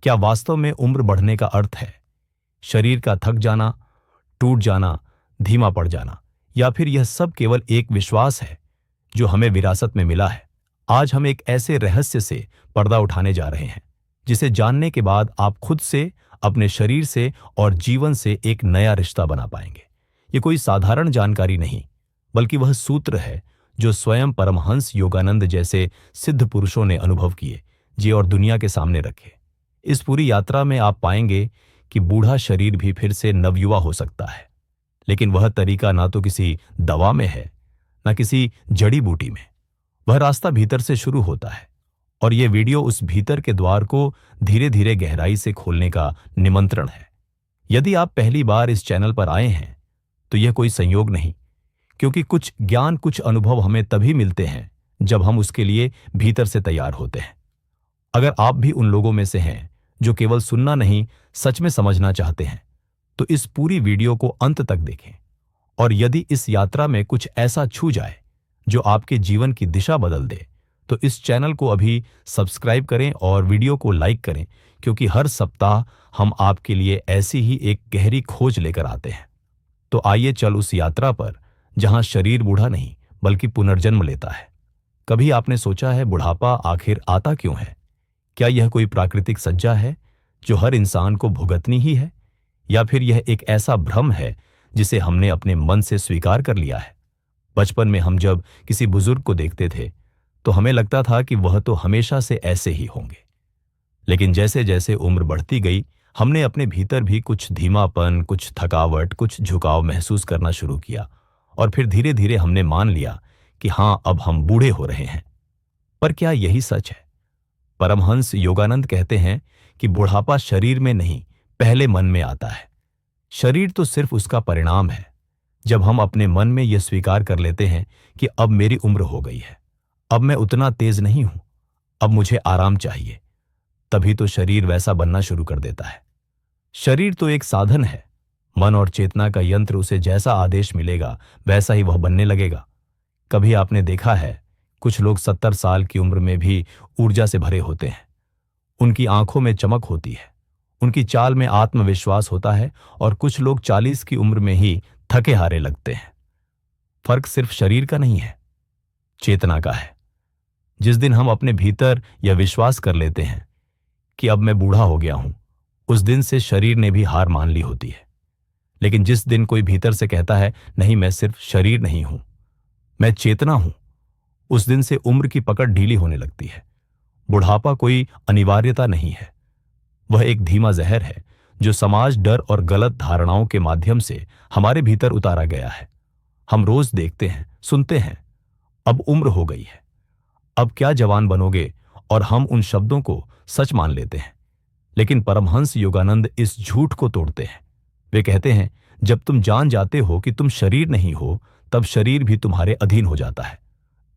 क्या वास्तव में उम्र बढ़ने का अर्थ है शरीर का थक जाना, टूट जाना, धीमा पड़ जाना, या फिर यह सब केवल एक विश्वास है जो हमें विरासत में मिला है? आज हम एक ऐसे रहस्य से पर्दा उठाने जा रहे हैं जिसे जानने के बाद आप खुद से, अपने शरीर से और जीवन से एक नया रिश्ता बना पाएंगे। ये कोई साधारण जानकारी नहीं, बल्कि वह सूत्र है जो स्वयं परमहंस योगानंद जैसे सिद्ध पुरुषों ने अनुभव किए, जिए और दुनिया के सामने रखे। इस पूरी यात्रा में आप पाएंगे कि बूढ़ा शरीर भी फिर से नवयुवा हो सकता है, लेकिन वह तरीका ना तो किसी दवा में है, ना किसी जड़ी बूटी में। वह रास्ता भीतर से शुरू होता है, और यह वीडियो उस भीतर के द्वार को धीरे धीरे गहराई से खोलने का निमंत्रण है। यदि आप पहली बार इस चैनल पर आए हैं तो यह कोई संयोग नहीं, क्योंकि कुछ ज्ञान, कुछ अनुभव हमें तभी मिलते हैं जब हम उसके लिए भीतर से तैयार होते हैं। अगर आप भी उन लोगों में से हैं जो केवल सुनना नहीं, सच में समझना चाहते हैं, तो इस पूरी वीडियो को अंत तक देखें। और यदि इस यात्रा में कुछ ऐसा छू जाए जो आपके जीवन की दिशा बदल दे, तो इस चैनल को अभी सब्सक्राइब करें और वीडियो को लाइक करें, क्योंकि हर सप्ताह हम आपके लिए ऐसी ही एक गहरी खोज लेकर आते हैं। तो आइए चल उस यात्रा पर जहां शरीर बूढ़ा नहीं बल्कि पुनर्जन्म लेता है। कभी आपने सोचा है बुढ़ापा आखिर आता क्यों है? क्या यह कोई प्राकृतिक सज्जा है जो हर इंसान को भुगतनी ही है, या फिर यह एक ऐसा भ्रम है जिसे हमने अपने मन से स्वीकार कर लिया है? बचपन में हम जब किसी बुजुर्ग को देखते थे तो हमें लगता था कि वह तो हमेशा से ऐसे ही होंगे, लेकिन जैसे जैसे उम्र बढ़ती गई, हमने अपने भीतर भी कुछ धीमापन, कुछ थकावट, कुछ झुकाव महसूस करना शुरू किया, और फिर धीरे धीरे हमने मान लिया कि हां, अब हम बूढ़े हो रहे हैं। पर क्या यही सच है? परमहंस योगानंद कहते हैं कि बुढ़ापा शरीर में नहीं, पहले मन में आता है। शरीर तो सिर्फ उसका परिणाम है। जब हम अपने मन में यह स्वीकार कर लेते हैं कि अब मेरी उम्र हो गई है, अब मैं उतना तेज नहीं हूं, अब मुझे आराम चाहिए, तभी तो शरीर वैसा बनना शुरू कर देता है। शरीर तो एक साधन है, मन और चेतना का यंत्र उसे जैसा आदेश मिलेगा वैसा ही वह बनने लगेगा। कभी आपने देखा है, कुछ लोग 70 साल की उम्र में भी ऊर्जा से भरे होते हैं। उनकी आंखों में चमक होती है, उनकी चाल में आत्मविश्वास होता है, और कुछ लोग 40 की उम्र में ही थके हारे लगते हैं। फर्क सिर्फ शरीर का नहीं है, चेतना का है। जिस दिन हम अपने भीतर यह विश्वास कर लेते हैं कि अब मैं बूढ़ा हो गया हूं, उस दिन से शरीर ने भी हार मान ली होती है। लेकिन जिस दिन कोई भीतर से कहता है, नहीं, मैं सिर्फ शरीर नहीं हूं, मैं चेतना हूं, उस दिन से उम्र की पकड़ ढीली होने लगती है। बुढ़ापा कोई अनिवार्यता नहीं है, वह एक धीमा जहर है जो समाज, डर और गलत धारणाओं के माध्यम से हमारे भीतर उतारा गया है। हम रोज देखते हैं, सुनते हैं, अब उम्र हो गई है, अब क्या जवान बनोगे, और हम उन शब्दों को सच मान लेते हैं। लेकिन परमहंस योगानंद इस झूठ को तोड़ते हैं। वे कहते हैं, जब तुम जान जाते हो कि तुम शरीर नहीं हो, तब शरीर भी तुम्हारे अधीन हो जाता है।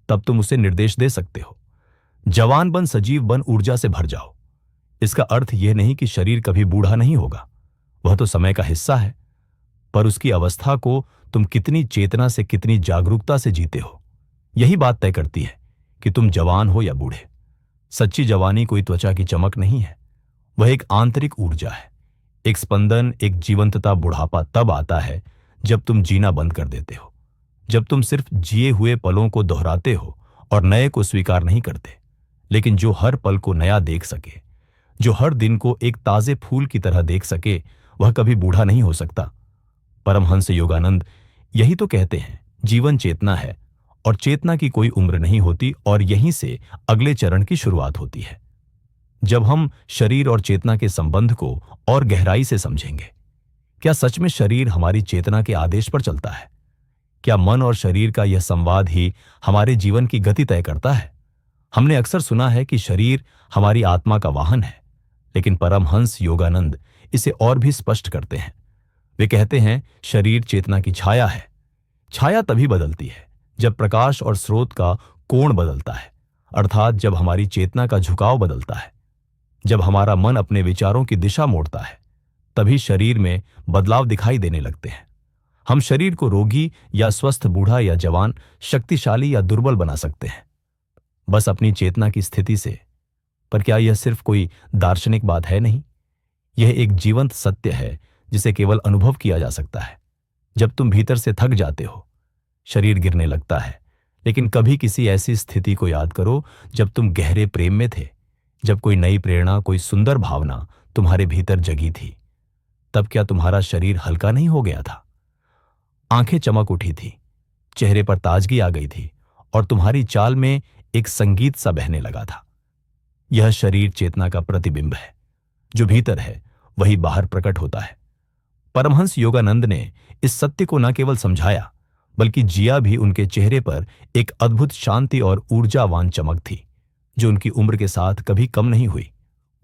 तब तुम उसे निर्देश दे सकते हो, जवान बन, सजीव बन, ऊर्जा से भर जाओ। इसका अर्थ यह नहीं कि शरीर कभी बूढ़ा नहीं होगा, वह तो समय का हिस्सा है, पर उसकी अवस्था को तुम कितनी चेतना से, कितनी जागरूकता से जीते हो, यही बात तय करती है कि तुम जवान हो या बूढ़े। सच्ची जवानी कोई त्वचा की चमक नहीं है, वह एक आंतरिक ऊर्जा है, एक स्पंदन, एक जीवंतता। बुढ़ापा तब आता है जब तुम जीना बंद कर देते हो, जब तुम सिर्फ जिए हुए पलों को दोहराते हो और नए को स्वीकार नहीं करते। लेकिन जो हर पल को नया देख सके, जो हर दिन को एक ताजे फूल की तरह देख सके, वह कभी बूढ़ा नहीं हो सकता। परमहंस योगानंद यही तो कहते हैं, जीवन चेतना है, और चेतना की कोई उम्र नहीं होती, और यहीं से अगले चरण की शुरुआत होती है। जब हम शरीर और चेतना के संबंध को और गहराई से समझेंगे, क्या सच में शरीर हमारी चेतना के आदेश पर चलता है? क्या मन और शरीर का यह संवाद ही हमारे जीवन की गति तय करता है? हमने अक्सर सुना है कि शरीर हमारी आत्मा का वाहन है, लेकिन परमहंस योगानंद इसे और भी स्पष्ट करते हैं। वे कहते हैं, शरीर चेतना की छाया है। छाया तभी बदलती है जब प्रकाश और स्रोत का कोण बदलता है, अर्थात जब हमारी चेतना का झुकाव बदलता है, जब हमारा मन अपने विचारों की दिशा मोड़ता है, तभी शरीर में बदलाव दिखाई देने लगते हैं। हम शरीर को रोगी या स्वस्थ, बूढ़ा या जवान, शक्तिशाली या दुर्बल बना सकते हैं, बस अपनी चेतना की स्थिति से। पर क्या यह सिर्फ कोई दार्शनिक बात है? नहीं, यह एक जीवंत सत्य है जिसे केवल अनुभव किया जा सकता है। जब तुम भीतर से थक जाते हो, शरीर गिरने लगता है, लेकिन कभी किसी ऐसी स्थिति को याद करो जब तुम गहरे प्रेम में थे, जब कोई नई प्रेरणा, कोई सुंदर भावना तुम्हारे भीतर जगी थी। तब क्या तुम्हारा शरीर हल्का नहीं हो गया था? आंखें चमक उठी थी, चेहरे पर ताजगी आ गई थी और तुम्हारी चाल में एक संगीत सा बहने लगा था। यह शरीर चेतना का प्रतिबिंब है। जो भीतर है वही बाहर प्रकट होता है। परमहंस योगानंद ने इस सत्य को न केवल समझाया बल्कि जिया भी। उनके चेहरे पर एक अद्भुत शांति और ऊर्जावान चमक थी जो उनकी उम्र के साथ कभी कम नहीं हुई।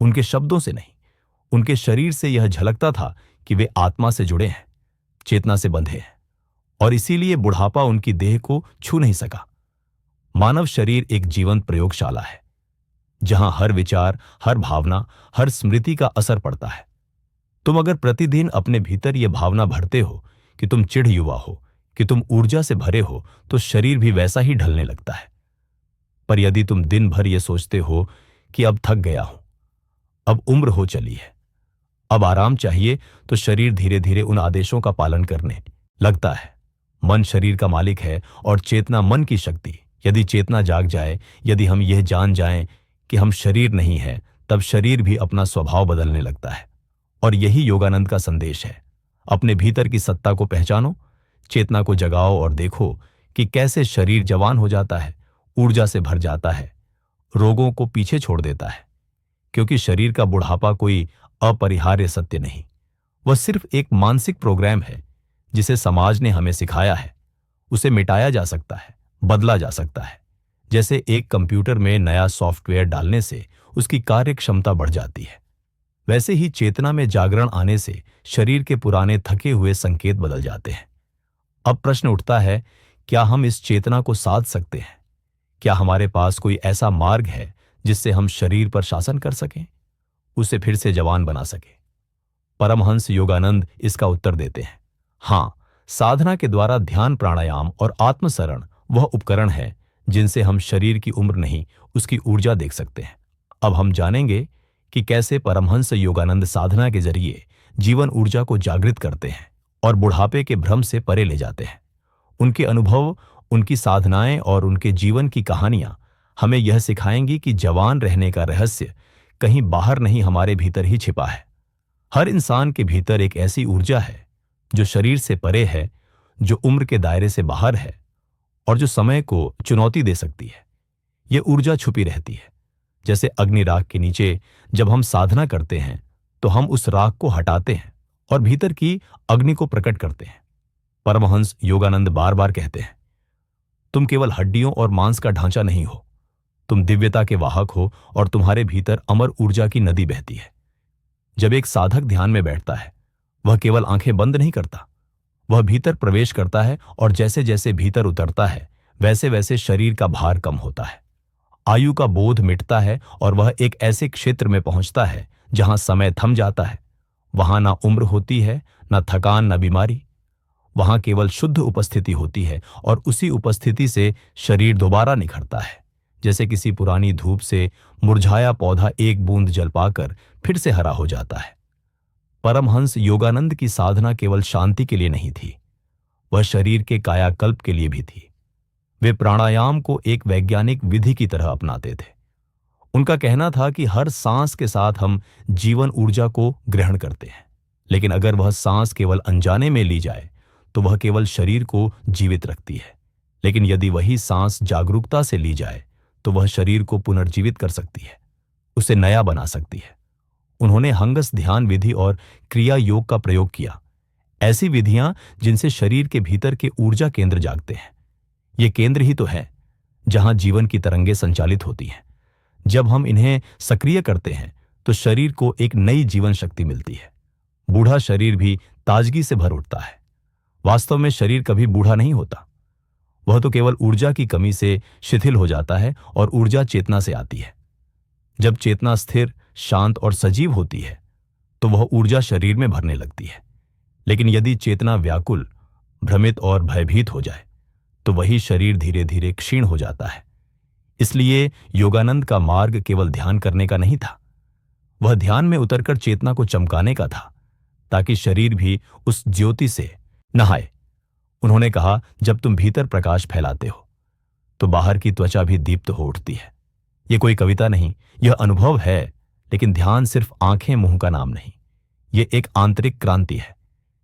उनके शब्दों से नहीं, उनके शरीर से यह झलकता था कि वे आत्मा से जुड़े हैं, चेतना से बंधे हैं, और इसीलिए बुढ़ापा उनकी देह को छू नहीं सका। मानव शरीर एक जीवंत प्रयोगशाला है जहां हर विचार, हर भावना, हर स्मृति का असर पड़ता है। तुम अगर प्रतिदिन अपने भीतर यह भावना भरते हो कि तुम चिढ़ युवा हो, कि तुम ऊर्जा से भरे हो, तो शरीर भी वैसा ही ढलने लगता है। पर यदि तुम दिन भर यह सोचते हो कि अब थक गया हूं, अब उम्र हो चली है, अब आराम चाहिए, तो शरीर धीरे धीरे उन आदेशों का पालन करने लगता है। मन शरीर का मालिक है और चेतना मन की शक्ति। यदि चेतना जाग जाए, यदि हम यह जान जाएं कि हम शरीर नहीं हैं, तब शरीर भी अपना स्वभाव बदलने लगता है। और यही योगानंद का संदेश है। अपने भीतर की सत्ता को पहचानो, चेतना को जगाओ और देखो कि कैसे शरीर जवान हो जाता है, ऊर्जा से भर जाता है, रोगों को पीछे छोड़ देता है। क्योंकि शरीर का बुढ़ापा कोई अपरिहार्य सत्य नहीं, वह सिर्फ एक मानसिक प्रोग्राम है जिसे समाज ने हमें सिखाया है। उसे मिटाया जा सकता है, बदला जा सकता है। जैसे एक कंप्यूटर में नया सॉफ्टवेयर डालने से उसकी कार्य क्षमता बढ़ जाती है, वैसे ही चेतना में जागरण आने से शरीर के पुराने थके हुए संकेत बदल जाते हैं। अब प्रश्न उठता है, क्या हम इस चेतना को साध सकते हैं? क्या हमारे पास कोई ऐसा मार्ग है जिससे हम शरीर पर शासन कर सकें, उसे फिर से जवान बना सकें? परमहंस योगानंद इसका उत्तर देते हैं, हाँ, साधना के द्वारा ध्यान, प्राणायाम और आत्मसरण वह उपकरण है जिनसे हम शरीर की उम्र नहीं, उसकी ऊर्जा देख सकते हैं। अब हम जानेंगे कि कैसे परमहंस योगानंद साधना के जरिए जीवन ऊर्जा को जागृत करते हैं और बुढ़ापे के भ्रम से परे ले जाते हैं। उनके अनुभव, उनकी साधनाएं और उनके जीवन की कहानियां हमें यह सिखाएंगी कि जवान रहने का रहस्य कहीं बाहर नहीं, हमारे भीतर ही छिपा है। हर इंसान के भीतर एक ऐसी ऊर्जा है जो शरीर से परे है, जो उम्र के दायरे से बाहर है और जो समय को चुनौती दे सकती है। यह ऊर्जा छुपी रहती है। जैसे अग्नि राख के नीचे जब हम साधना करते हैं तो हम उस राख को हटाते हैं और भीतर की अग्नि को प्रकट करते हैं। परमहंस योगानंद बार बार कहते हैं, तुम केवल हड्डियों और मांस का ढांचा नहीं हो, तुम दिव्यता के वाहक हो और तुम्हारे भीतर अमर ऊर्जा की नदी बहती है। जब एक साधक ध्यान में बैठता है, वह केवल आंखें बंद नहीं करता, वह भीतर प्रवेश करता है और जैसे जैसे भीतर उतरता है वैसे वैसे शरीर का भार कम होता है, आयु का बोध मिटता है और वह एक ऐसे क्षेत्र में पहुंचता है जहां समय थम जाता है। वहां ना उम्र होती है, ना थकान, ना बीमारी। वहां केवल शुद्ध उपस्थिति होती है और उसी उपस्थिति से शरीर दोबारा निखरता है, जैसे किसी पुरानी धूप से मुरझाया पौधा एक बूंद जल पाकर फिर से हरा हो जाता है। परमहंस योगानंद की साधना केवल शांति के लिए नहीं थी, वह शरीर के कायाकल्प के लिए भी थी। वे प्राणायाम को एक वैज्ञानिक विधि की तरह अपनाते थे। उनका कहना था कि हर सांस के साथ हम जीवन ऊर्जा को ग्रहण करते हैं, लेकिन अगर वह सांस केवल अनजाने में ली जाए तो वह केवल शरीर को जीवित रखती है, लेकिन यदि वही सांस जागरूकता से ली जाए तो वह शरीर को पुनर्जीवित कर सकती है, उसे नया बना सकती है। उन्होंने हंगस ध्यान विधि और क्रिया योग का प्रयोग किया, ऐसी विधियां जिनसे शरीर के भीतर के ऊर्जा केंद्र जागते हैं। ये केंद्र ही तो है जहां जीवन की तरंगें संचालित होती हैं। जब हम इन्हें सक्रिय करते हैं तो शरीर को एक नई जीवन शक्ति मिलती है। बूढ़ा शरीर भी ताजगी से भर उठता है। वास्तव में शरीर कभी बूढ़ा नहीं होता, वह तो केवल ऊर्जा की कमी से शिथिल हो जाता है और ऊर्जा चेतना से आती है। जब चेतना स्थिर, शांत और सजीव होती है तो वह ऊर्जा शरीर में भरने लगती है। लेकिन यदि चेतना व्याकुल, भ्रमित और भयभीत हो जाए तो वही शरीर धीरे धीरे क्षीण हो जाता है। इसलिए योगानंद का मार्ग केवल ध्यान करने का नहीं था, वह ध्यान में उतरकर चेतना को चमकाने का था, ताकि शरीर भी उस ज्योति से नहाए। उन्होंने कहा, जब तुम भीतर प्रकाश फैलाते हो तो बाहर की त्वचा भी दीप्त हो उठती है। यह कोई कविता नहीं, यह अनुभव है। लेकिन ध्यान सिर्फ आंखें मुंह का नाम नहीं, यह एक आंतरिक क्रांति है।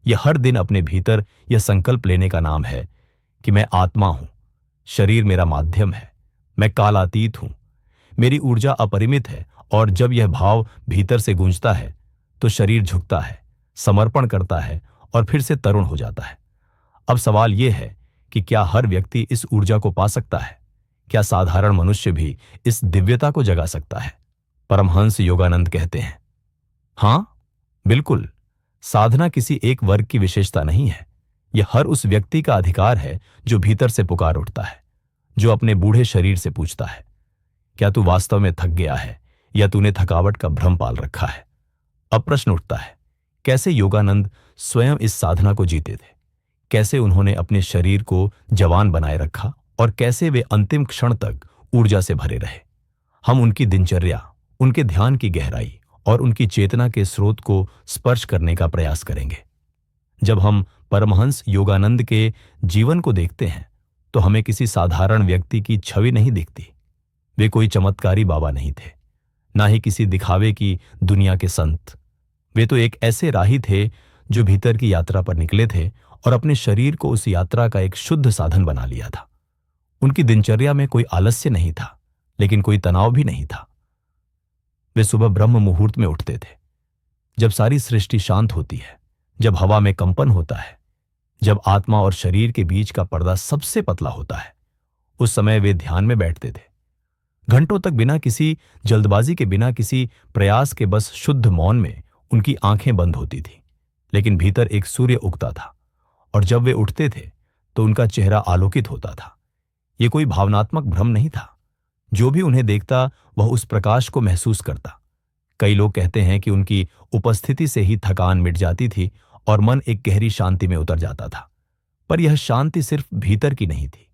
यह हर दिन अपने भीतर यह संकल्प लेने का नाम है कि मैं आत्मा हूं, शरीर मेरा माध्यम है, मैं कालातीत हूं, मेरी ऊर्जा अपरिमित है। और जब यह भाव भीतर से गूंजता है तो शरीर झुकता है, समर्पण करता है और फिर से तरुण हो जाता है। अब सवाल यह है कि क्या हर व्यक्ति इस ऊर्जा को पा सकता है? क्या साधारण मनुष्य भी इस दिव्यता को जगा सकता है? परमहंस योगानंद कहते हैं, हां, बिल्कुल। साधना किसी एक वर्ग की विशेषता नहीं है। यह हर उस व्यक्ति का अधिकार है जो भीतर से पुकार उठता है, जो अपने बूढ़े शरीर से पूछता है, क्या तू वास्तव में थक गया है या तूने थकावट का भ्रम पाल रखा है? अब प्रश्न उठता है, कैसे योगानंद स्वयं इस साधना को जीते थे? कैसे उन्होंने अपने शरीर को जवान बनाए रखा और कैसे वे अंतिम क्षण तक ऊर्जा से भरे रहे? हम उनकी दिनचर्या, उनके ध्यान की गहराई और उनकी चेतना के स्रोत को स्पर्श करने का प्रयास करेंगे। जब हम परमहंस योगानंद के जीवन को देखते हैं तो हमें किसी साधारण व्यक्ति की छवि नहीं दिखती। वे कोई चमत्कारी बाबा नहीं थे, ना ही किसी दिखावे की दुनिया के संत। वे तो एक ऐसे राही थे जो भीतर की यात्रा पर निकले थे और अपने शरीर को उस यात्रा का एक शुद्ध साधन बना लिया था। उनकी दिनचर्या में कोई आलस्य नहीं था, लेकिन कोई तनाव भी नहीं था। वे सुबह ब्रह्म मुहूर्त में उठते थे, जब सारी सृष्टि शांत होती है, जब हवा में कंपन होता है, जब आत्मा और शरीर के बीच का पर्दा सबसे पतला होता है। उस समय वे ध्यान में बैठते थे, घंटों तक, बिना किसी जल्दबाजी के, बिना किसी प्रयास के। बस शुद्ध मौन में उनकी आंखें बंद होती थी, लेकिन भीतर एक सूर्य उगता था और जब वे उठते थे तो उनका चेहरा आलोकित होता था। यह कोई भावनात्मक भ्रम नहीं था। जो भी उन्हें देखता वह उस प्रकाश को महसूस करता। कई लोग कहते हैं कि उनकी उपस्थिति से ही थकान मिट जाती थी और मन एक गहरी शांति में उतर जाता था। पर यह शांति सिर्फ भीतर की नहीं थी,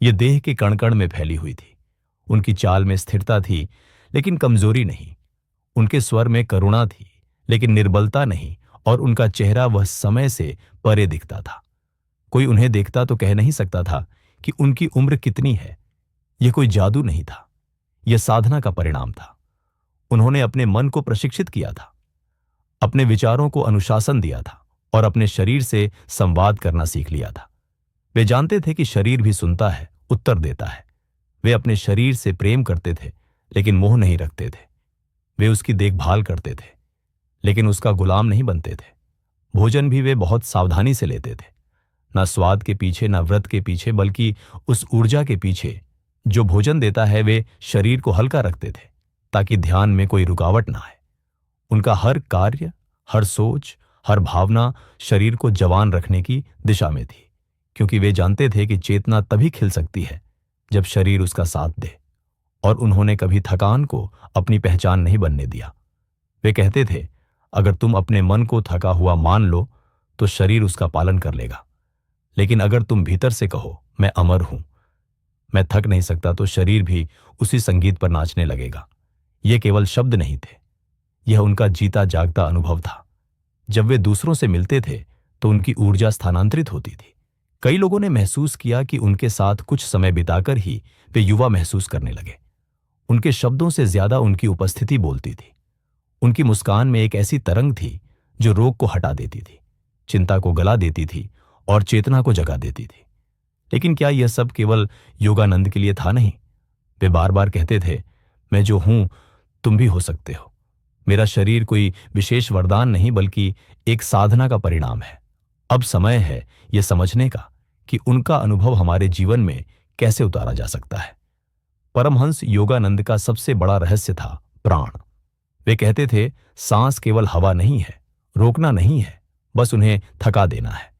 यह देह के कण कण में फैली हुई थी। उनकी चाल में स्थिरता थी, लेकिन कमजोरी नहीं। उनके स्वर में करुणा थी, लेकिन निर्बलता नहीं। और उनका चेहरा वह समय से परे दिखता था। कोई उन्हें देखता तो कह नहीं सकता था कि उनकी उम्र कितनी है। यह कोई जादू नहीं था, यह साधना का परिणाम था। उन्होंने अपने मन को प्रशिक्षित किया था, अपने विचारों को अनुशासन दिया था और अपने शरीर से संवाद करना सीख लिया था। वे जानते थे कि शरीर भी सुनता है, उत्तर देता है। वे अपने शरीर से प्रेम करते थे, लेकिन मोह नहीं रखते थे। वे उसकी देखभाल करते थे, लेकिन उसका गुलाम नहीं बनते थे। भोजन भी वे बहुत सावधानी से लेते थे, ना स्वाद के पीछे, ना व्रत के पीछे, बल्कि उस ऊर्जा के पीछे जो भोजन देता है। वे शरीर को हल्का रखते थे ताकि ध्यान में कोई रुकावट ना आए। उनका हर कार्य, हर सोच, हर भावना शरीर को जवान रखने की दिशा में थी, क्योंकि वे जानते थे कि चेतना तभी खिल सकती है जब शरीर उसका साथ दे। और उन्होंने कभी थकान को अपनी पहचान नहीं बनने दिया। वे कहते थे, अगर तुम अपने मन को थका हुआ मान लो तो शरीर उसका पालन कर लेगा, लेकिन अगर तुम भीतर से कहो मैं अमर हूं, मैं थक नहीं सकता, तो शरीर भी उसी संगीत पर नाचने लगेगा। ये केवल शब्द नहीं थे, यह उनका जीता जागता अनुभव था। जब वे दूसरों से मिलते थे तो उनकी ऊर्जा स्थानांतरित होती थी। कई लोगों ने महसूस किया कि उनके साथ कुछ समय बिताकर ही वे युवा महसूस करने लगे। उनके शब्दों से ज्यादा उनकी उपस्थिति बोलती थी। उनकी मुस्कान में एक ऐसी तरंग थी जो रोग को हटा देती थी, चिंता को गला देती थी और चेतना को जगा देती थी। लेकिन क्या यह सब केवल योगानंद के लिए था? नहीं। वे बार बार कहते थे, मैं जो हूं तुम भी हो सकते हो। मेरा शरीर कोई विशेष वरदान नहीं, बल्कि एक साधना का परिणाम है। अब समय है यह समझने का कि उनका अनुभव हमारे जीवन में कैसे उतारा जा सकता है। परमहंस योगानंद का सबसे बड़ा रहस्य था प्राण। वे कहते थे, सांस केवल हवा नहीं है, रोकना नहीं है, बस उन्हें थका देना है।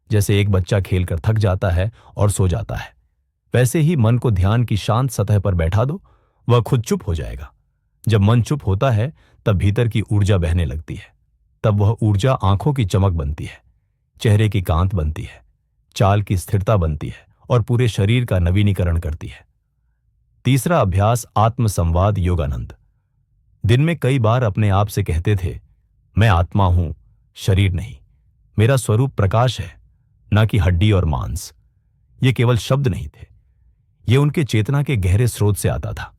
जैसे एक बच्चा खेलकर थक जाता है और सो जाता है, वैसे ही मन को ध्यान की शांत सतह पर बैठा दो, वह खुद चुप हो जाएगा। जब मन चुप होता है तब भीतर की ऊर्जा बहने लगती है। तब वह ऊर्जा आंखों की चमक बनती है, चेहरे की कांत बनती है, चाल की स्थिरता बनती है और पूरे शरीर का नवीनीकरण करती है। तीसरा अभ्यास आत्मसंवाद योगानंद। दिन में कई बार अपने आप से कहते थे, मैं आत्मा हूं, शरीर नहीं। मेरा स्वरूप प्रकाश है, ना कि हड्डी और मांस। ये केवल शब्द नहीं थे, ये उनके चेतना के गहरे स्रोत से आता था।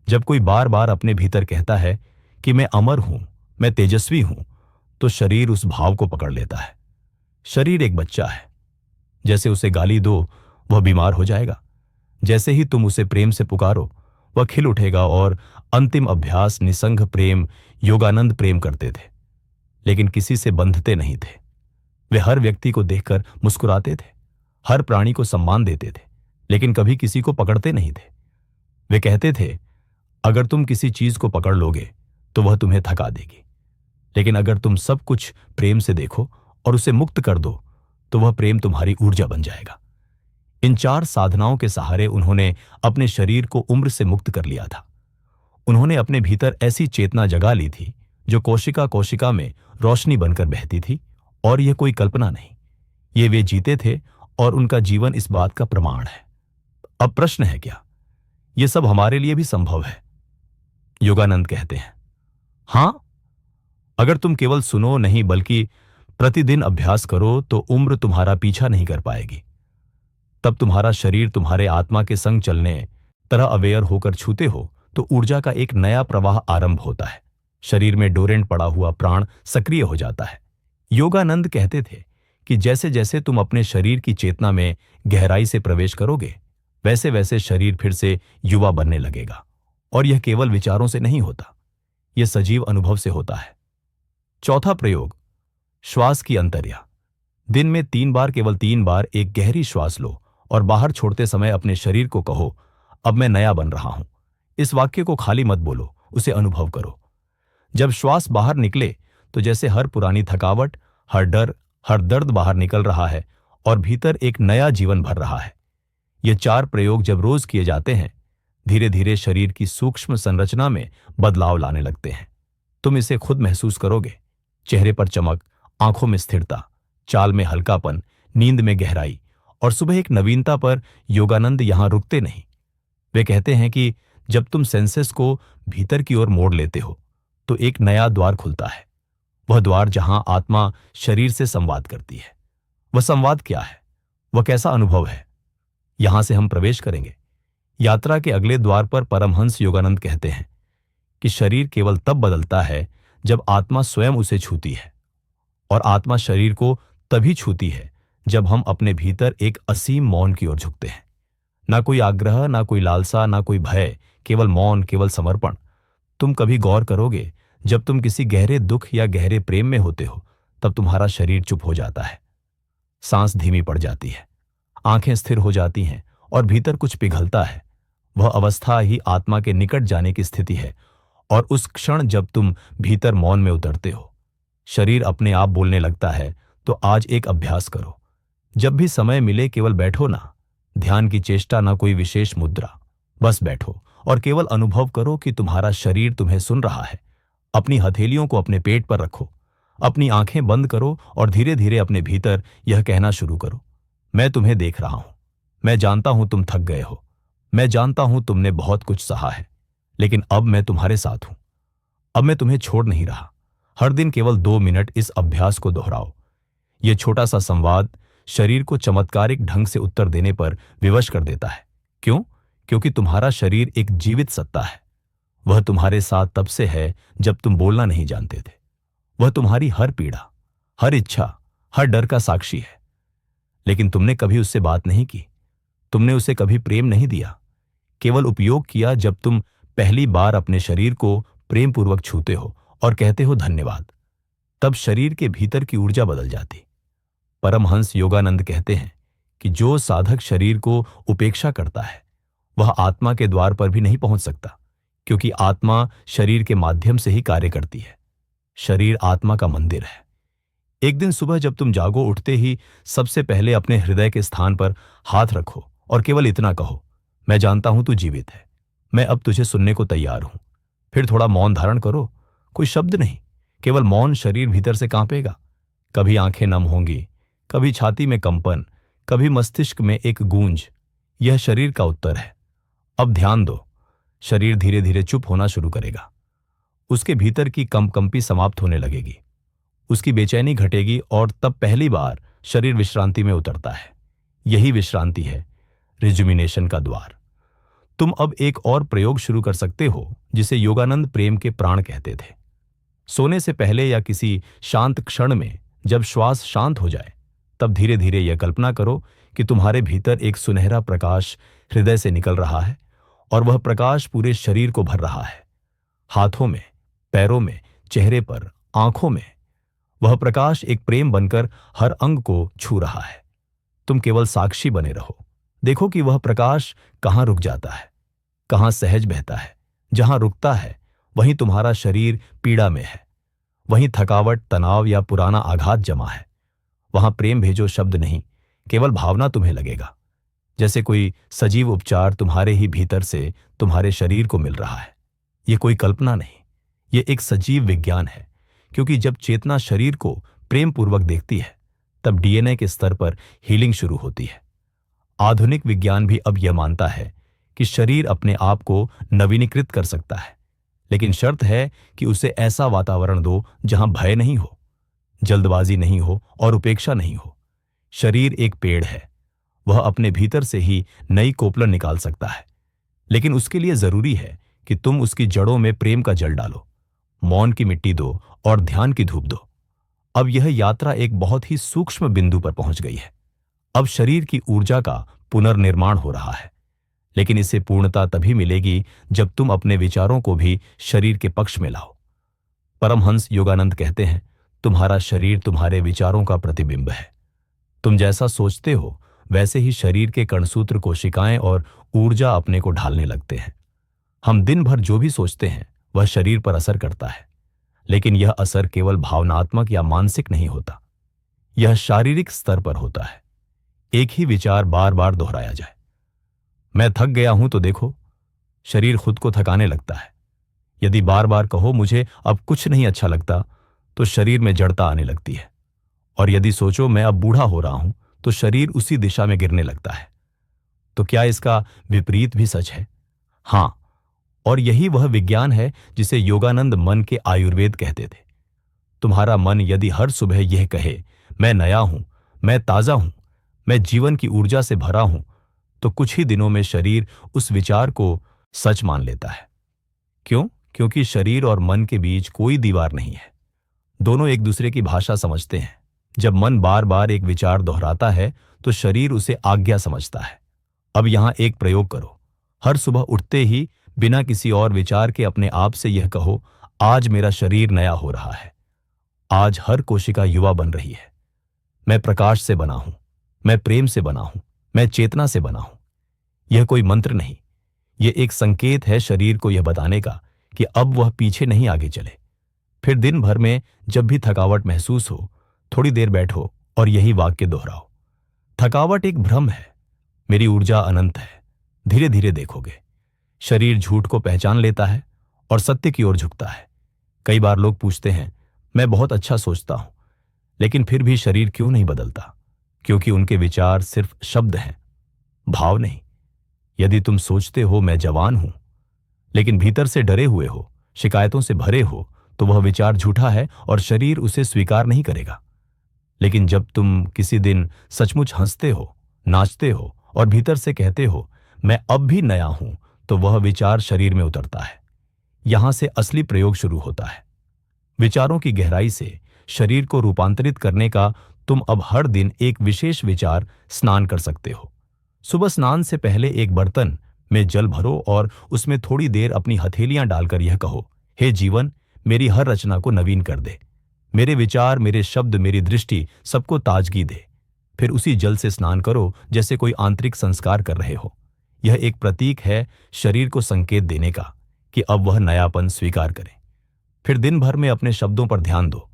जब कोई बार बार अपने भीतर कहता है कि मैं अमर हूं, मैं तेजस्वी हूं, तो शरीर उस भाव को पकड़ लेता है। शरीर एक बच्चा है, जैसे उसे गाली दो वह बीमार हो जाएगा, जैसे ही तुम उसे प्रेम से पुकारो वह खिल उठेगा। और अंतिम अभ्यास निसंग प्रेम योगानंद प्रेम करते थे, लेकिन किसी से बंधते नहीं थे। वे हर व्यक्ति को देखकर मुस्कुराते थे, हर प्राणी को सम्मान देते थे, लेकिन कभी किसी को पकड़ते नहीं थे। वे कहते थे, अगर तुम किसी चीज को पकड़ लोगे तो वह तुम्हें थका देगी, लेकिन अगर तुम सब कुछ प्रेम से देखो और उसे मुक्त कर दो तो वह प्रेम तुम्हारी ऊर्जा बन जाएगा। इन 4 साधनाओं के सहारे उन्होंने अपने शरीर को उम्र से मुक्त कर लिया था। उन्होंने अपने भीतर ऐसी चेतना जगा ली थी जो कोशिका कोशिका में रोशनी बनकर बहती थी, और यह कोई कल्पना नहीं, ये वे जीते थे और उनका जीवन इस बात का प्रमाण है। अब प्रश्न है, क्या यह सब हमारे लिए भी संभव है? योगानंद कहते हैं, हां, अगर तुम केवल सुनो नहीं बल्कि प्रतिदिन अभ्यास करो तो उम्र तुम्हारा पीछा नहीं कर पाएगी। तब तुम्हारा शरीर तुम्हारे आत्मा के संग चलने तरह अवेयर होकर छूते हो तो ऊर्जा का एक नया प्रवाह आरंभ होता है। शरीर में डोरेंट पड़ा हुआ प्राण सक्रिय हो जाता है। योगानंद कहते थे कि जैसे जैसे तुम अपने शरीर की चेतना में गहराई से प्रवेश करोगे, वैसे वैसे शरीर फिर से युवा बनने लगेगा। और यह केवल विचारों से नहीं होता, यह सजीव अनुभव से होता है। चौथा प्रयोग, श्वास की अंतर्या। दिन में 3 बार, केवल 3 बार एक गहरी श्वास लो और बाहर छोड़ते समय अपने शरीर को कहो, अब मैं नया बन रहा हूं। इस वाक्य को खाली मत बोलो, उसे अनुभव करो। जब श्वास बाहर निकले तो जैसे हर पुरानी थकावट, हर डर, हर दर्द बाहर निकल रहा है और भीतर एक नया जीवन भर रहा है। ये 4 प्रयोग जब रोज किए जाते हैं, धीरे धीरे शरीर की सूक्ष्म संरचना में बदलाव लाने लगते हैं। तुम इसे खुद महसूस करोगे। चेहरे पर चमक, आंखों में स्थिरता, चाल में हल्कापन, नींद में गहराई और सुबह एक नवीनता। पर योगानंद यहां रुकते नहीं। वे कहते हैं कि जब तुम सेंसेस को भीतर की ओर मोड़ लेते हो तो एक नया द्वार खुलता है। वह द्वार जहां आत्मा शरीर से संवाद करती है। वह संवाद क्या है? वह कैसा अनुभव है? यहां से हम प्रवेश करेंगे। यात्रा के अगले द्वार पर परमहंस योगानंद कहते हैं कि शरीर केवल तब बदलता है जब आत्मा स्वयं उसे छूती है, और आत्मा शरीर को तभी छूती है जब हम अपने भीतर एक असीम मौन की ओर झुकते हैं। ना कोई आग्रह, ना कोई लालसा, ना कोई भय, केवल मौन, केवल समर्पण। तुम कभी गौर करोगे, जब तुम किसी गहरे दुख या गहरे प्रेम में होते हो तब तुम्हारा शरीर चुप हो जाता है, सांस धीमी पड़ जाती है, आंखें स्थिर हो जाती हैं और भीतर कुछ पिघलता है। वह अवस्था ही आत्मा के निकट जाने की स्थिति है। और उस क्षण जब तुम भीतर मौन में उतरते हो, शरीर अपने आप बोलने लगता है। तो आज एक अभ्यास करो। जब भी समय मिले केवल बैठो ना, ध्यान की चेष्टा, ना कोई विशेष मुद्रा, बस बैठो और केवल अनुभव करो कि तुम्हारा शरीर तुम्हें सुन रहा है। अपनी हथेलियों को अपने पेट पर रखो, अपनी आंखें बंद करो और धीरे धीरे अपने भीतर यह कहना शुरू करो, मैं तुम्हें देख रहा हूं। मैं जानता हूं तुम थक गए हो। मैं जानता हूं तुमने बहुत कुछ सहा है, लेकिन अब मैं तुम्हारे साथ हूं। अब मैं तुम्हें छोड़ नहीं रहा। हर दिन केवल 2 मिनट इस अभ्यास को दोहराओ। यह छोटा सा संवाद शरीर को चमत्कारिक ढंग से उत्तर देने पर विवश कर देता है। क्यों? क्योंकि तुम्हारा शरीर एक जीवित सत्ता है। वह तुम्हारे साथ तब से है जब तुम बोलना नहीं जानते थे। वह तुम्हारी हर पीड़ा, हर इच्छा, हर डर का साक्षी है, लेकिन तुमने कभी उससे बात नहीं की। तुमने उसे कभी प्रेम नहीं दिया, केवल उपयोग किया। जब तुम पहली बार अपने शरीर को प्रेम पूर्वक छूते हो और कहते हो धन्यवाद, तब शरीर के भीतर की ऊर्जा बदल जाती। परमहंस योगानंद कहते हैं कि जो साधक शरीर को उपेक्षा करता है वह आत्मा के द्वार पर भी नहीं पहुंच सकता, क्योंकि आत्मा शरीर के माध्यम से ही कार्य करती है। शरीर आत्मा का मंदिर है। एक दिन सुबह जब तुम जागो, उठते ही सबसे पहले अपने हृदय के स्थान पर हाथ रखो और केवल इतना कहो, मैं जानता हूं तू जीवित है, मैं अब तुझे सुनने को तैयार हूं। फिर थोड़ा मौन धारण करो, कोई शब्द नहीं, केवल मौन। शरीर भीतर से कांपेगा। कभी आंखें नम होंगी, कभी छाती में कंपन, कभी मस्तिष्क में एक गूंज। यह शरीर का उत्तर है। अब ध्यान दो, शरीर धीरे धीरे चुप होना शुरू करेगा। उसके भीतर की कंपी समाप्त होने लगेगी, उसकी बेचैनी घटेगी और तब पहली बार शरीर विश्रांति में उतरता है। यही विश्रांति है, रिजुमिनेशन का द्वार। तुम अब एक और प्रयोग शुरू कर सकते हो जिसे योगानंद प्रेम के प्राण कहते थे। सोने से पहले या किसी शांत क्षण में जब श्वास शांत हो जाए, तब धीरे धीरे यह कल्पना करो कि तुम्हारे भीतर एक सुनहरा प्रकाश हृदय से निकल रहा है और वह प्रकाश पूरे शरीर को भर रहा है। हाथों में, पैरों में, चेहरे पर, आंखों में वह प्रकाश एक प्रेम बनकर हर अंग को छू रहा है। तुम केवल साक्षी बने रहो। देखो कि वह प्रकाश कहाँ रुक जाता है, कहाँ सहज बहता है। जहां रुकता है वहीं तुम्हारा शरीर पीड़ा में है, वहीं थकावट, तनाव या पुराना आघात जमा है। वहां प्रेम भेजो शब्द नहीं, केवल भावना तुम्हें लगेगा, जैसे कोई सजीव उपचार तुम्हारे ही भीतर से तुम्हारे शरीर को मिल रहा है। यह कोई कल्पना नहीं, यह एक सजीव विज्ञान है, क्योंकि जब चेतना शरीर को प्रेम पूर्वक देखती है, तब डीएनए के स्तर पर हीलिंग शुरू होती है। आधुनिक विज्ञान भी अब यह मानता है कि शरीर अपने आप को नवीनीकृत कर सकता है, लेकिन शर्त है कि उसे ऐसा वातावरण दो जहां भय नहीं हो, जल्दबाजी नहीं हो और उपेक्षा नहीं हो। शरीर एक पेड़ है, वह अपने भीतर से ही नई कोपलन निकाल सकता है, लेकिन उसके लिए जरूरी है कि तुम उसकी जड़ों में प्रेम का जल डालो, मौन की मिट्टी दो और ध्यान की धूप दो। अब यह यात्रा एक बहुत ही सूक्ष्म बिंदु पर पहुंच गई है। अब शरीर की ऊर्जा का पुनर्निर्माण हो रहा है, लेकिन इसे पूर्णता तभी मिलेगी जब तुम अपने विचारों को भी शरीर के पक्ष में लाओ। परमहंस योगानंद कहते हैं, तुम्हारा शरीर तुम्हारे विचारों का प्रतिबिंब है। तुम जैसा सोचते हो वैसे ही शरीर के कणसूत्र, कोशिकाएं और ऊर्जा अपने को ढालने लगते हैं। हम दिन भर जो भी सोचते हैं वह शरीर पर असर करता है, लेकिन यह असर केवल भावनात्मक या मानसिक नहीं होता, यह शारीरिक स्तर पर होता है। एक ही विचार बार बार दोहराया जाए, मैं थक गया हूं, तो देखो शरीर खुद को थकाने लगता है। यदि बार बार कहो मुझे अब कुछ नहीं अच्छा लगता, तो शरीर में जड़ता आने लगती है। और यदि सोचो मैं अब बूढ़ा हो रहा हूं, तो शरीर उसी दिशा में गिरने लगता है। तो क्या इसका विपरीत भी सच है? हां, और यही वह विज्ञान है जिसे योगानंद मन के आयुर्वेद कहते थे। तुम्हारा मन यदि हर सुबह यह कहे, मैं नया हूं, मैं ताजा हूं, मैं जीवन की ऊर्जा से भरा हूं, तो कुछ ही दिनों में शरीर उस विचार को सच मान लेता है। क्यों? क्योंकि शरीर और मन के बीच कोई दीवार नहीं है। दोनों एक दूसरे की भाषा समझते हैं। जब मन बार बार एक विचार दोहराता है, तो शरीर उसे आज्ञा समझता है। अब यहां एक प्रयोग करो। हर सुबह उठते ही बिना किसी और विचार के अपने आप से यह कहो, आज मेरा शरीर नया हो रहा है, आज हर कोशिका युवा बन रही है, मैं प्रकाश से बना हूं, मैं प्रेम से बना हूं, मैं चेतना से बना हूं। यह कोई मंत्र नहीं, यह एक संकेत है शरीर को यह बताने का कि अब वह पीछे नहीं आगे चले। फिर दिन भर में जब भी थकावट महसूस हो, थोड़ी देर बैठो और यही वाक्य दोहराओ, थकावट एक भ्रम है, मेरी ऊर्जा अनंत है। धीरे धीरे देखोगे शरीर झूठ को पहचान लेता है और सत्य की ओर झुकता है। कई बार लोग पूछते हैं, मैं बहुत अच्छा सोचता हूं, लेकिन फिर भी शरीर क्यों नहीं बदलता? क्योंकि उनके विचार सिर्फ शब्द हैं, भाव नहीं। यदि तुम सोचते हो मैं जवान हूं, लेकिन भीतर से डरे हुए हो, शिकायतों से भरे हो, तो वह विचार झूठा है और शरीर उसे स्वीकार नहीं करेगा। लेकिन जब तुम किसी दिन सचमुच हंसते हो, नाचते हो और भीतर से कहते हो मैं अब भी नया हूं, तो वह विचार शरीर में उतरता है। यहां से असली प्रयोग शुरू होता है। विचारों की गहराई से शरीर को रूपांतरित करने का तुम अब हर दिन एक विशेष विचार स्नान कर सकते हो। सुबह स्नान से पहले एक बर्तन में जल भरो और उसमें थोड़ी देर अपनी हथेलियां डालकर यह कहो, हे जीवन, मेरी हर रचना को नवीन कर दे, मेरे विचार, मेरे शब्द, मेरी दृष्टि सबको ताजगी दे। फिर उसी जल से स्नान करो जैसे कोई आंतरिक संस्कार कर रहे हो। यह एक प्रतीक है शरीर को संकेत देने का कि अब वह नयापन स्वीकार करे। फिर दिन भर में अपने शब्दों पर ध्यान दो।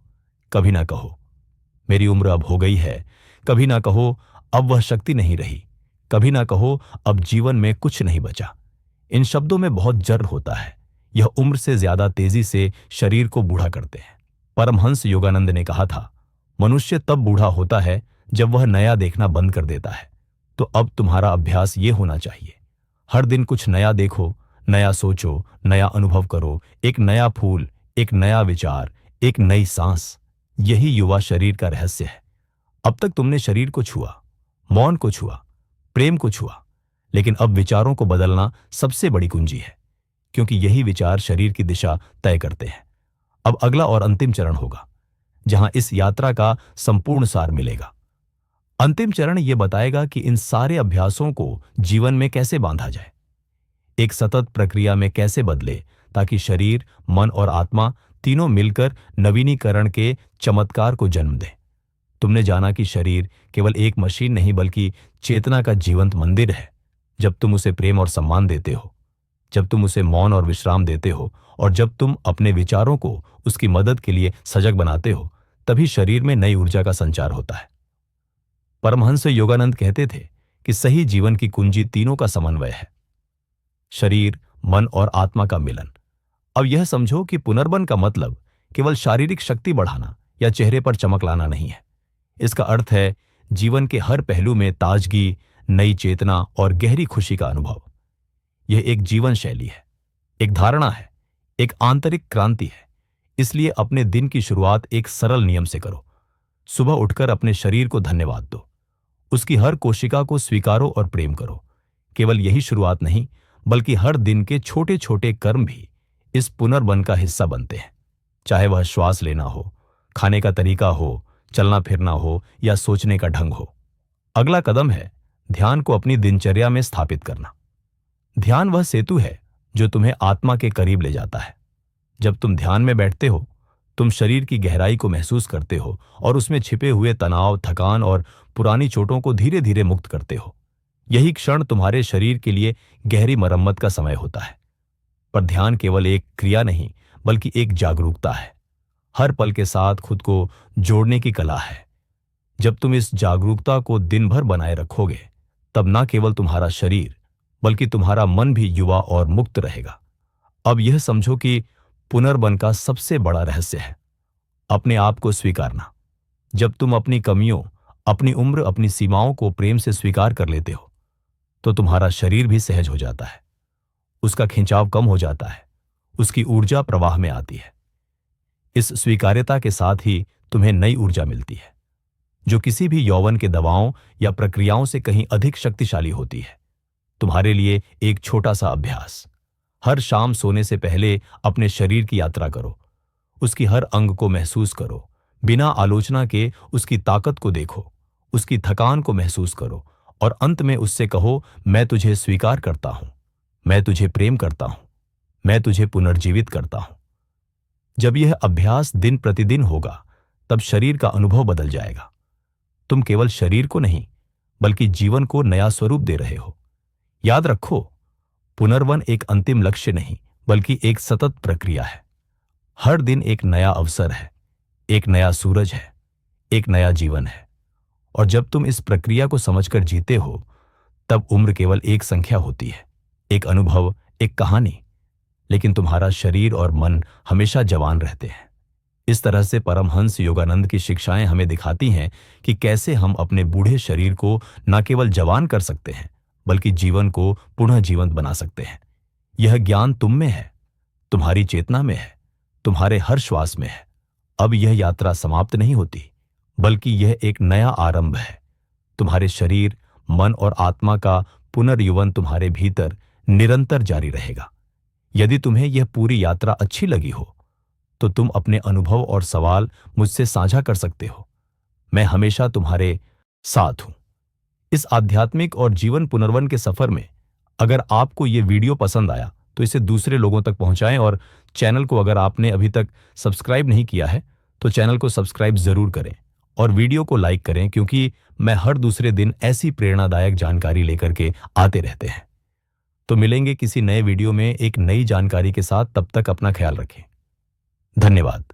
कभी ना कहो मेरी उम्र अब हो गई है, कभी ना कहो अब वह शक्ति नहीं रही, कभी ना कहो अब जीवन में कुछ नहीं बचा। इन शब्दों में बहुत जर होता है। यह उम्र से ज्यादा तेजी से शरीर को बूढ़ा करते हैं। परमहंस योगानंद ने कहा था, मनुष्य तब बूढ़ा होता है जब वह नया देखना बंद कर देता है। तो अब तुम्हारा अभ्यास ये होना चाहिए, हर दिन कुछ नया देखो, नया सोचो, नया अनुभव करो, एक नया फूल, एक नया विचार, एक नई सांस। यही युवा शरीर का रहस्य है। अब तक तुमने शरीर को छुआ, मौन को छुआ, प्रेम को छुआ, लेकिन अब विचारों को बदलना सबसे बड़ी कुंजी है, क्योंकि यही विचार शरीर की दिशा तय करते हैं। अब अगला और अंतिम चरण होगा, जहां इस यात्रा का संपूर्ण सार मिलेगा। अंतिम चरण यह बताएगा कि इन सारे अभ्यासों को जीवन में कैसे बांधा जाए, एक सतत प्रक्रिया में कैसे बदले, ताकि शरीर, मन और आत्मा तीनों मिलकर नवीनीकरण के चमत्कार को जन्म दें। तुमने जाना कि शरीर केवल एक मशीन नहीं बल्कि चेतना का जीवंत मंदिर है। जब तुम उसे प्रेम और सम्मान देते हो, जब तुम उसे मौन और विश्राम देते हो, और जब तुम अपने विचारों को उसकी मदद के लिए सजग बनाते हो, तभी शरीर में नई ऊर्जा का संचार होता है। परमहंस योगानंद कहते थे कि सही जीवन की कुंजी तीनों का समन्वय है, शरीर, मन और आत्मा का मिलन। अब यह समझो कि पुनर्बन का मतलब केवल शारीरिक शक्ति बढ़ाना या चेहरे पर चमक लाना नहीं है। इसका अर्थ है जीवन के हर पहलू में ताजगी, नई चेतना और गहरी खुशी का अनुभव। यह एक जीवन शैली है, एक धारणा है, एक आंतरिक क्रांति है। इसलिए अपने दिन की शुरुआत एक सरल नियम से करो। सुबह उठकर अपने शरीर को धन्यवाद दो, उसकी हर कोशिका को स्वीकारो और प्रेम करो। केवल यही शुरुआत नहीं, बल्कि हर दिन के छोटे छोटे कर्म भी इस पुनर्बन का हिस्सा बनते हैं। चाहे वह श्वास लेना हो, खाने का तरीका हो, चलना फिरना हो या सोचने का ढंग हो। अगला कदम है ध्यान को अपनी दिनचर्या में स्थापित करना। ध्यान वह सेतु है जो तुम्हें आत्मा के करीब ले जाता है। जब तुम ध्यान में बैठते हो, तुम शरीर की गहराई को महसूस करते हो और उसमें छिपे हुए तनाव, थकान और पुरानी चोटों को धीरे धीरे मुक्त करते हो। यही क्षण तुम्हारे शरीर के लिए गहरी मरम्मत का समय होता है। पर ध्यान केवल एक क्रिया नहीं, बल्कि एक जागरूकता है। हर पल के साथ खुद को जोड़ने की कला है। जब तुम इस जागरूकता को दिन भर बनाए रखोगे, तब न केवल तुम्हारा शरीर बल्कि तुम्हारा मन भी युवा और मुक्त रहेगा। अब यह समझो कि पुनर्बन का सबसे बड़ा रहस्य है अपने आप को स्वीकारना। जब तुम अपनी कमियों, अपनी उम्र, अपनी सीमाओं को प्रेम से स्वीकार कर लेते हो, तो तुम्हारा शरीर भी सहज हो जाता है। उसका खिंचाव कम हो जाता है, उसकी ऊर्जा प्रवाह में आती है। इस स्वीकार्यता के साथ ही तुम्हें नई ऊर्जा मिलती है, जो किसी भी यौवन के दवाओं या प्रक्रियाओं से कहीं अधिक शक्तिशाली होती है। तुम्हारे लिए एक छोटा सा अभ्यास। हर शाम सोने से पहले अपने शरीर की यात्रा करो। उसकी हर अंग को महसूस करो, बिना आलोचना के उसकी ताकत को देखो, उसकी थकान को महसूस करो और अंत में उससे कहो, मैं तुझे स्वीकार करता हूं, मैं तुझे प्रेम करता हूं, मैं तुझे पुनर्जीवित करता हूं। जब यह अभ्यास दिन प्रतिदिन होगा, तब शरीर का अनुभव बदल जाएगा। तुम केवल शरीर को नहीं, बल्कि जीवन को नया स्वरूप दे रहे हो। याद रखो, पुनर्वन एक अंतिम लक्ष्य नहीं, बल्कि एक सतत प्रक्रिया है। हर दिन एक नया अवसर है, एक नया सूरज है, एक नया जीवन है। और जब तुम इस प्रक्रिया को समझकर जीते हो, तब उम्र केवल एक संख्या होती है, एक अनुभव, एक कहानी। लेकिन तुम्हारा शरीर और मन हमेशा जवान रहते हैं। इस तरह से परमहंस योगानंद की शिक्षाएं हमें दिखाती हैं कि कैसे हम अपने बूढ़े शरीर को न केवल जवान कर सकते हैं, बल्कि जीवन को पुनः जीवंत बना सकते हैं। यह ज्ञान तुम में है, तुम्हारी चेतना में है, तुम्हारे हर श्वास में है। अब यह यात्रा समाप्त नहीं होती, बल्कि यह एक नया आरंभ है। तुम्हारे शरीर, मन और आत्मा का पुनर्यौवन तुम्हारे भीतर निरंतर जारी रहेगा। यदि तुम्हें यह पूरी यात्रा अच्छी लगी हो, तो तुम अपने अनुभव और सवाल मुझसे साझा कर सकते हो। मैं हमेशा तुम्हारे साथ हूं। इस आध्यात्मिक और जीवन पुनर्वन के सफर में अगर आपको ये वीडियो पसंद आया, तो इसे दूसरे लोगों तक पहुंचाएं और चैनल को अगर आपने अभी तक सब्सक्राइब नहीं किया है, तो चैनल को सब्सक्राइब जरूर करें और वीडियो को लाइक करें, क्योंकि मैं हर दूसरे दिन ऐसी प्रेरणादायक जानकारी लेकर के आते रहते हैं। तो मिलेंगे किसी नए वीडियो में एक नई जानकारी के साथ। तब तक अपना ख्याल रखें। धन्यवाद।